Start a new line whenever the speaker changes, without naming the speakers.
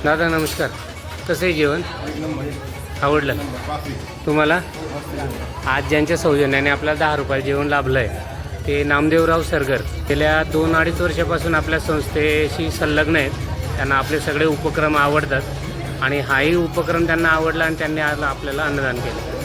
दादा नमस्कार. कसं आहे जेवण? आवडलं तुम्हाला? आज ज्यांच्या सौजन्याने आपल्याला 10 रुपये जेवण लाभलं आहे ते नामदेवराव सरगर. गेल्या 2-2.5 वर्षापासून आपल्या संस्थेशी संलग्न आहेत. त्यांना आपले सगळे उपक्रम आवडतात आणि हाही उपक्रम त्यांना आवडला आणि त्यांनी आज आपल्याला अन्नदान केलं.